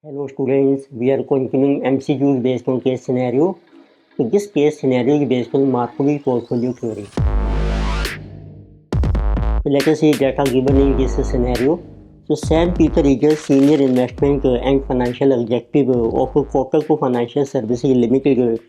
Hello students, we are continuing MCQs based on case scenario. So this case scenario is based on Markov portfolio theory. So let us see data given in this scenario. So Sam Peter is a senior investment and financial executive of Kotak Financial Services Limited.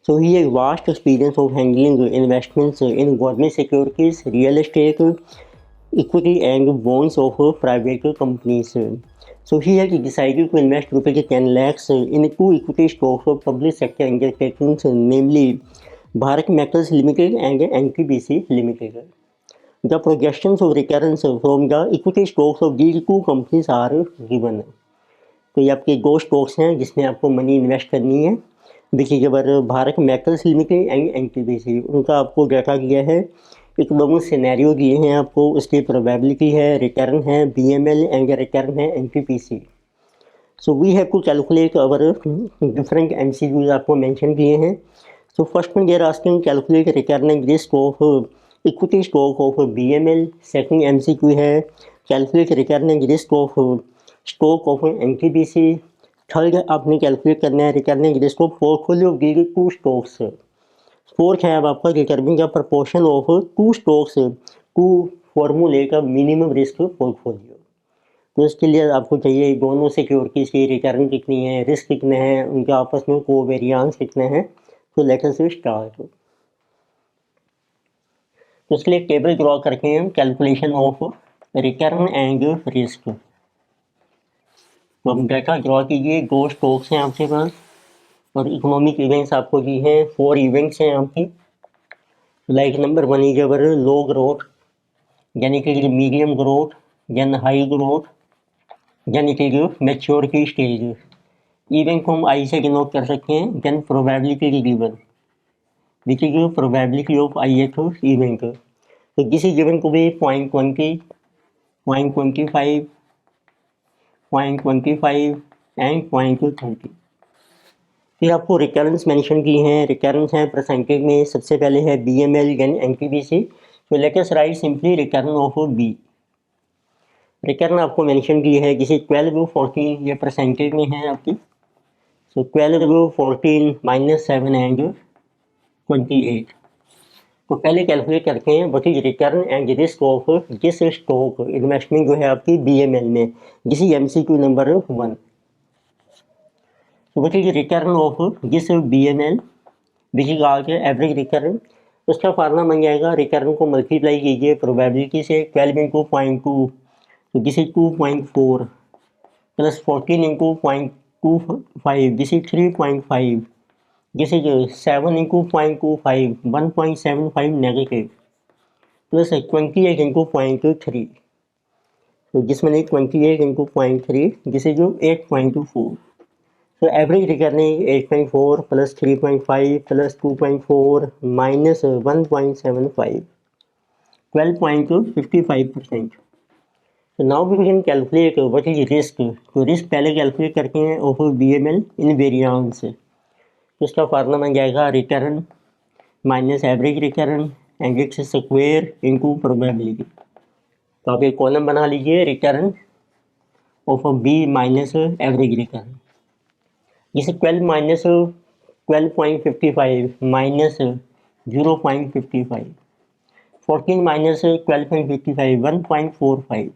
So he has vast experience of handling investments in government securities, real estate, equity and bonds of private companies. So he has decided to invest rupees 10 lakhs in two equity stocks of public sector undertakings, namely Bharat Metals Limited and NTPC Limited. The projections of returns from the equity stocks of these two companies are given. तो ये आपके दो stocks हैं जिसमें आपको money invest करनी है, which is our Bharat metals limited and NTPC. उनका आपको डाटा दिया है, एक दोनों सिनेरियो दिए हैं आपको, उसकी प्रोबेबिलिटी है, रिटर्न है बीएमएल एंड रिटर्न है NTPC. So we have to calculate our different MCQs आपको मेंशन किए हैं. सो फर्स्ट में they're asking calculate return and risk of equity stock of BML. Second MCQ है calculate return and risk of stock of NTPC. Third आपने calculate करना है return and risk of portfolio of these two stocks. Fourth है अब आपका determine the proportion of two stocks to formulate a minimum risk portfolio. तो इसके लिए आपको चाहिए दोनों सिक्योरिटीज़ की रिटर्न कितनी है, रिस्क कितने हैं, उनके आपस में कोवेरिएंस कितने हैं. तो लेट अस स्टार्ट. तो इसके लिए टेबल ड्रॉ करते हैं calculation of return and risk. तो हम डाटा ड्रॉ कीजिए. दो स्टॉक्स हैं आपके पास और इकोनॉमिक इवेंट्स आपको दी हैं. 4 इवेंट्स हैं आपकी. Like number 1 is our low growth, यानी कि medium growth, then high growth, then it is maturity stage. Event को हम आई से डिनोट कर सकते हैं. Then probability is given, which is probability of I th event. तो this is given to be 0.20, 0.25, 0.25 and 0.30. फिर आपको रिटर्न्स मेंशन की हैं. रिटर्न्स हैं परसेंटेज में. सबसे पहले है बीएमएल देन एनटीपीसी. तो let us write simply return of B. Return आपको मेंशन की है किसी 12-14, ये परसेंटेज में है आपकी. So 12-14 -7 and 28. तो पहले कैलकुलेट करते हैं what is return and risk of this stock investment जो है आपकी बीएमएल में. This is MCQ number 1. So what is the return of this BML which is called average return. उसका फार्मूला बन जाएगा, रिटर्न को मल्टीप्लाई कीजिए प्रोबेबिलिटी से. 12 इंटू 0.2, तो this is 2.4 plus 14 into 0.25, this is 3.5, this is 7 into 0.25, 1.75 negative, plus 28 into 0.3, तो जिसमें 28 into 0.3, this is 8.24. So average return is 8.4 plus 3.5 plus 2.4 minus 1.75, 12.55%. So now we can calculate what is risk. तो risk पहले calculate करते हैं of BML in variance. तो इसका formula बन जाएगा return minus average return and its square into probability. तो आप एक कॉलम बना लीजिए return of B minus average return. जैसे 12 minus 12.55 minus 0.55, 14 minus 12.55 1.45,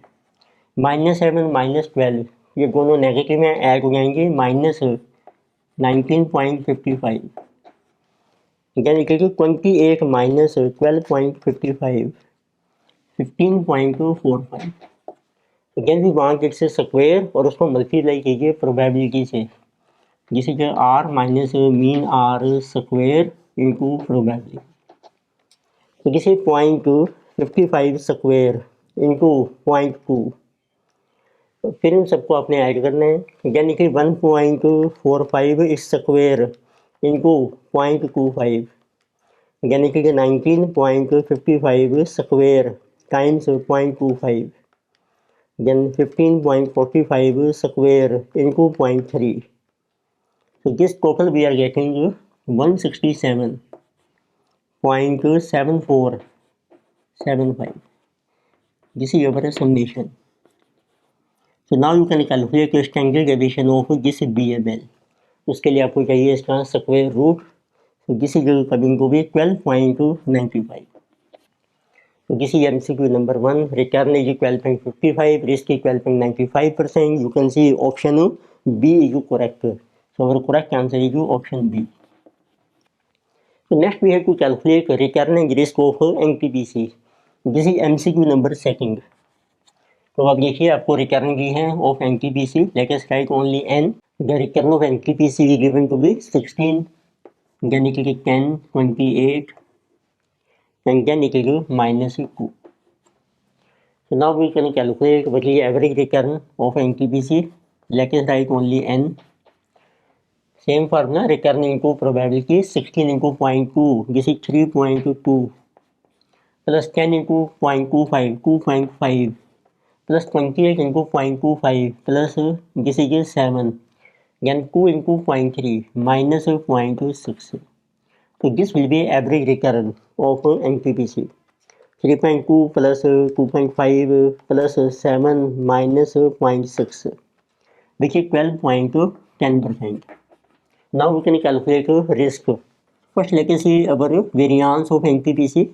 minus 7 minus 12, ये दोनों नेगेटिव में ऐड हो जाएंगे, माइनस 19.55. यानी कि 28 माइनस 12.55 15.45. अगेन भी वहाँ इट्स स्क्वायर और उसको मल्टीप्लाई कीजिए प्रोबेबिलिटी से. This is R minus mean R square into probability. तो दिस इज 0.55 स्क्वायर इंटू 0.2. तो फिर इन सबको आपने ऐड करना है, यानी कि 1.45 स्क्वायर इंटू 0.25, यानी कि 19.55 square times 0.25, then 15.45 square into 0.3. So this total we are getting 167.7475. This is your summation. So So now you can calculate your standard deviation of this BML. उसके लिए आपको चाहिए इसका square root. So this is coming to be 12.95. So this is MCQ number 1. Return is 12.55. Risk is 12.95%. You can see option B is correct. So our correct answer is option B. So next we have to calculate recurring risk of NTPC. This is MCQ number 2. तो अब देखिए आपको return दी है of NTPC. Let us write only N. The return of NTPC is given to be 16, then it is 10, 28, and then it is -2. So now we can calculate what is average return of NTPC. Let us write only n. Same formula, return into probability. 16 into 0.2, this is 3.2, plus 10 into 0.25, 2.5, plus 28 into 0.25, plus this is 7, then 2 into 0.3, minus 0.6. So this will be average return of NTPC. 3.2 plus 2.5 plus 7 minus 0.6, which is 12.10%. Now we can calculate risk. First let us see our variance of NTPC.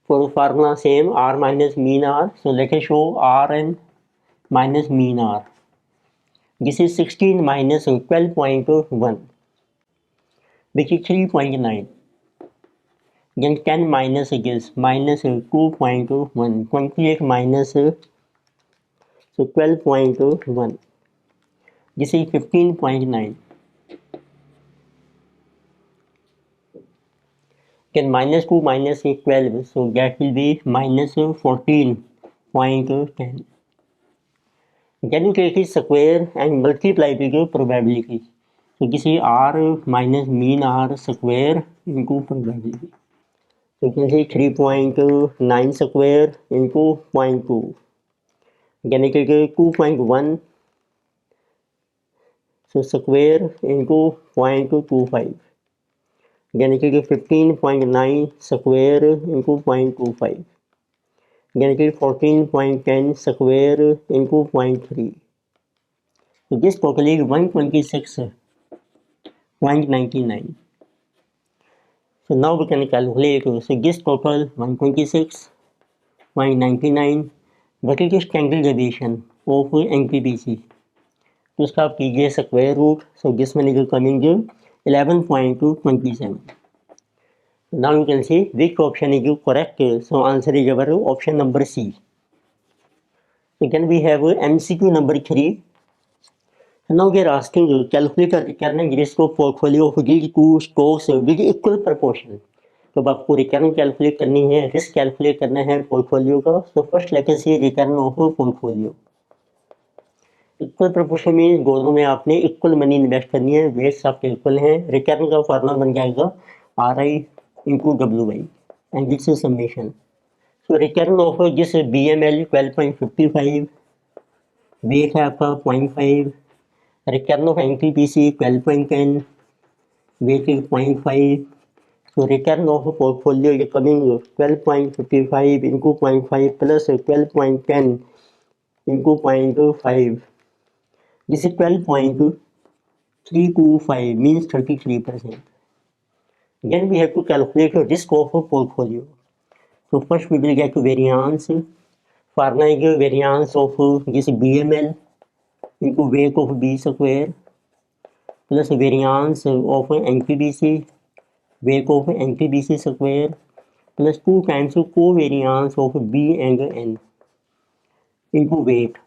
For formula same, R minus mean R. So let us show Rn minus mean R. This is 16 minus 12.1, which is 3.9. Then 10 minus this, minus 2.1, 28 minus, so 12.1. This is 15.9. Then minus 2 minus 12, so that will be minus 14.10. Then you take it square and multiply with your probability. So this is R minus mean R square into probability. So you can say 3.9 square into 0.2. Then it is 2.1. So square into 0.25. Then it is 15.9 square into 0.25. Then it is 14.10 square into 0.3. So this total is 126.99. So now we can calculate. So this total 126.99. What is the standard deviation of NTPC? तो उसका आप कीजिए square root. So this one is coming 11.27. Now you can see which option is correct. So answer is our option number C. So then we have MCQ number 3. Now we are asking calculate return risk of portfolio of these two stocks with equal proportion. तो अब आपको return calculate करनी है, risk calculate करना है portfolio का. So first let us see return of portfolio. Equal proportion में दोनों में आपने इक्वल मनी इन्वेस्ट करनी है, वेट्स आपके इक्वल हैं. रिटर्न का फॉर्मूला बन जाएगा RI into WI and this is summation. So return of this BML 12.55, weight है आपका 0.5. Return of NTPC 12.10, weight is 0.5. So return of portfolio is coming 12.55 into 0.5 plus 12.10 into 0.5. This is 12.325, means 33%. Then we have to calculate the risk of a portfolio. So first we will get variance. Formula is variance of this BML into weight of B square plus variance of NTPC, weight of NTPC square plus 2 times covariance of B and N into weight.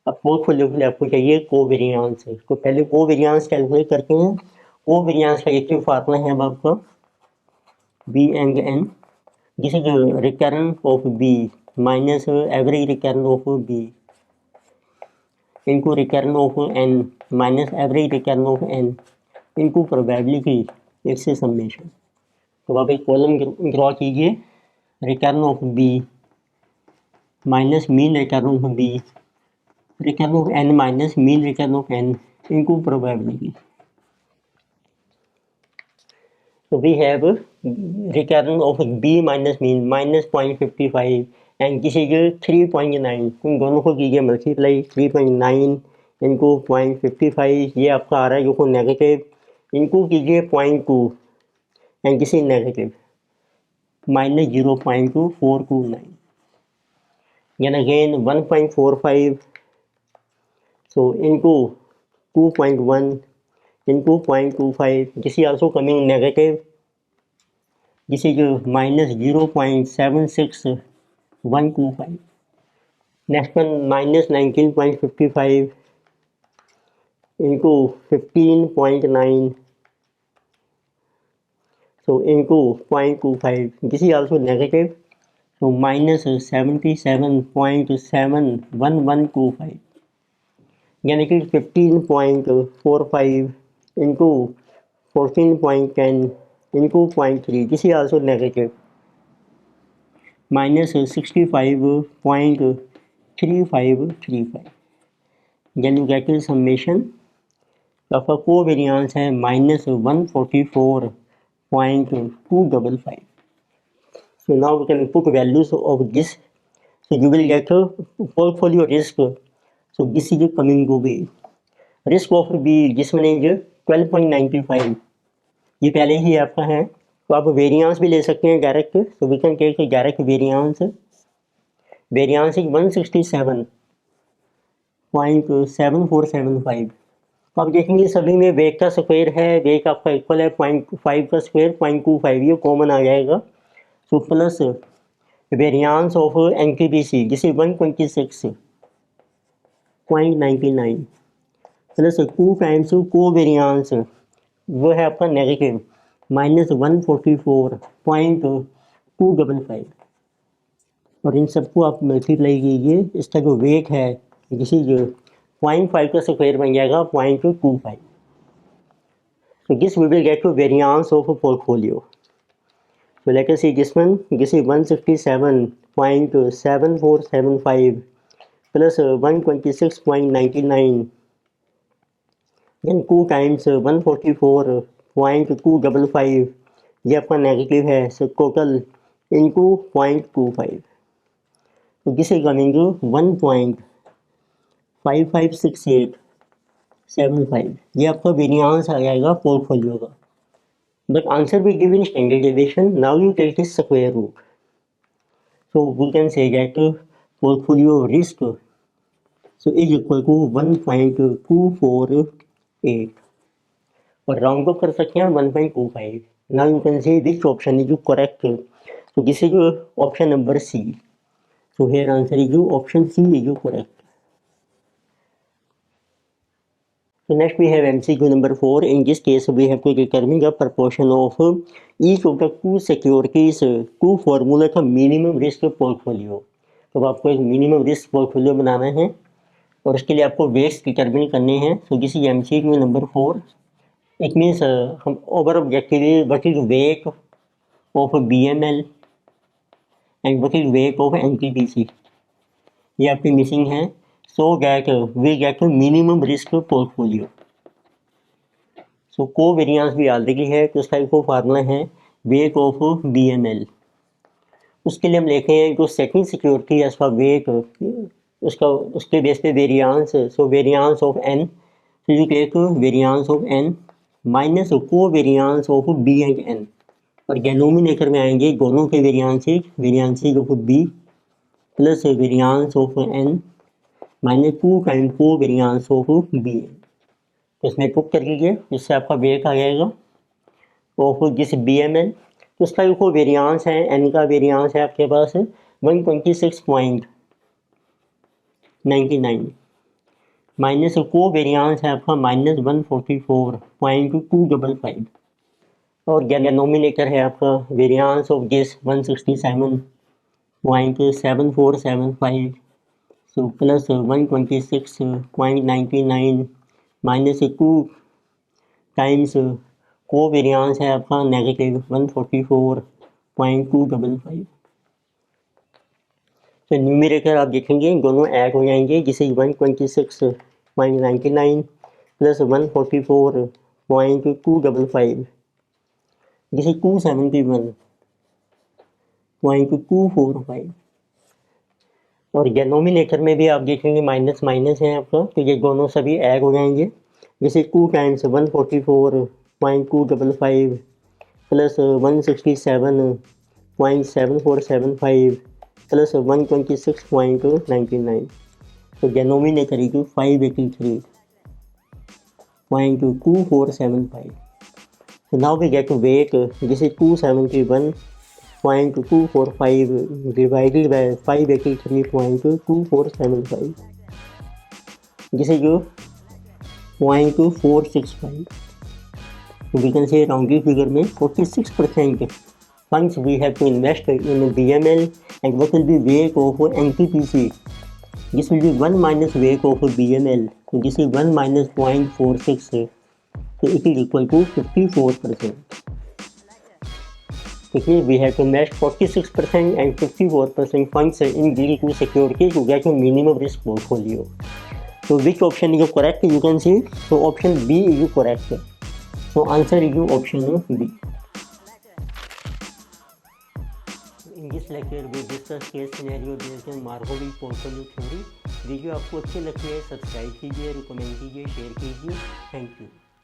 अब portfolio के लिए आपको चाहिए covariance. तो पहले covariance calculate करते हैं. Covariance का एक फार्मूला है अब आपका B and N. This is return of B minus average return of B into return of N minus average return of N into probability एक से समेशन. तो आप एक कॉलम ड्रॉ कीजिए. Return of B minus mean return of B, return of n minus mean return of n into probability. So we have return of b minus mean minus 0.55 and this is 3.9, इन दोनों को कीजिए multiply, 3.9 इनको 0.55, ये आपका आ रहा है जो negative, इनको कीजिए 0.2 and this is negative minus 0.2429, then again 1.45, so into 2.1 into 0.25, this is also coming negative, this is minus 0.76125, next one minus 19.55 into 15.9, so into 0.25, this is also negative, so minus 77.71125, यानी कि 15.45 into 14.10 into 0.3, this is also negative, minus 65.3535, then you get the summation, आपका covariance है minus 144.255. So now we can put values of this. So you will get a portfolio risk. So this is coming to be risk of B, this one is 12.95. ये पहले ही आपका है, तो आप variance भी ले सकते हैं direct. So we can take direct variance is 167.7475. तो आप देखेंगे सभी में वेग का स्क्वायर है, वेग आपका इक्वल है 0.5 का स्क्वायर 0.25, ये कॉमन आ जाएगा. So plus variance of NTPC जिस 126.99 प्लस 2 टाइम्स कोवेरियंस वो है आपका नेगेटिव माइनस 144.255, और इन सबको आप मल्टीप्लाई कीजिए, इसका जो वेट है जिस 0.5 का स्क्वायर बन जाएगा 0.25. So this we will get to variance of a portfolio. So let us see this one. This is 167.7475 plus 126.99. Then 2 times 144.255. ये आपका नेगेटिव है. So total into 0.25. So this is coming to 1.556875. ये आपका variance आ जाएगा portfolio का. But answer we give in standard deviation. Now you take the square root. So we can say that portfolio risk so is equal to 1.248, और round up कर सकते हैं 1.25. Now you can say which option is correct. So this is option number C. So here answer is option C is correct. So next we have MCQ number 4. In this case we have to determine the proportion of each of the two securities to formulate a minimum risk portfolio. तो आपको एक minimum risk portfolio बनाना है और उसके लिए आपको weights determine करने हैं. So this is MCQ number 4. It means हम over objectively what is weight of BML and what is weight of NTPC, ये आपकी मिसिंग है. So that we get a minimum risk portfolio. So covariance भी already है, तो उसका एक formula है वेट ऑफ BML. उसके लिए हम लिखे हैं जो सेकंड सिक्योरिटी है उसका वेट, उसके बेस पे variance. So variance of N, तो you take variance of N minus covariance of B and N, और डिनोमिनेटर में आएंगे दोनों के variances of B plus variance of N minus 2 time covariance of B. तो इसमें पुट कर लीजिए, इससे आपका वेट आ जाएगा ऑफ जिस BML. तो उसका जो वेरियंस है N का वेरियंस है आपके पास 126.99 माइनस कोवेरियंस है आपका माइनस 144.255, और डिनोमिनेटर है आपका variance of this 167.7475. So plus 126.99 minus 2 times covariance है आपका नेगेटिव 144.255. तो न्यूमरेटर आप देखेंगे दोनों ऐड हो जाएंगे, जिसे 126.99 प्लस 144.255 जिसे 271.245. और डिनोमिनेटर में भी आप देखेंगे माइनस माइनस है आपका, तो ये दोनों सभी ऐड हो जाएंगे। जैसे 2 टाइम्स 144.255 प्लस 167.7475 प्लस 126.99, तो denominator equal 583.2475. So now we get to weight, this is 271.245 divided by 583.2475. This is your 0.465. So we can say rounded figure में 46% funds we have to invest in BML, and what will be weight of NTPC? This will be 1 minus weight of BML. So this is 1 minus 0.46. So it is equal to 54%. Okay, we have to invest 46% and 54% funds in these two securities to get a minimum risk portfolio. So which option is correct? You can see. So option B is correct. So answer is option B. In this lecture we discuss case scenario based on Markowitz portfolio theory. Video आपको अच्छी लगती है subscribe कीजिए, recommend कीजिए, share कीजिए। Thank you.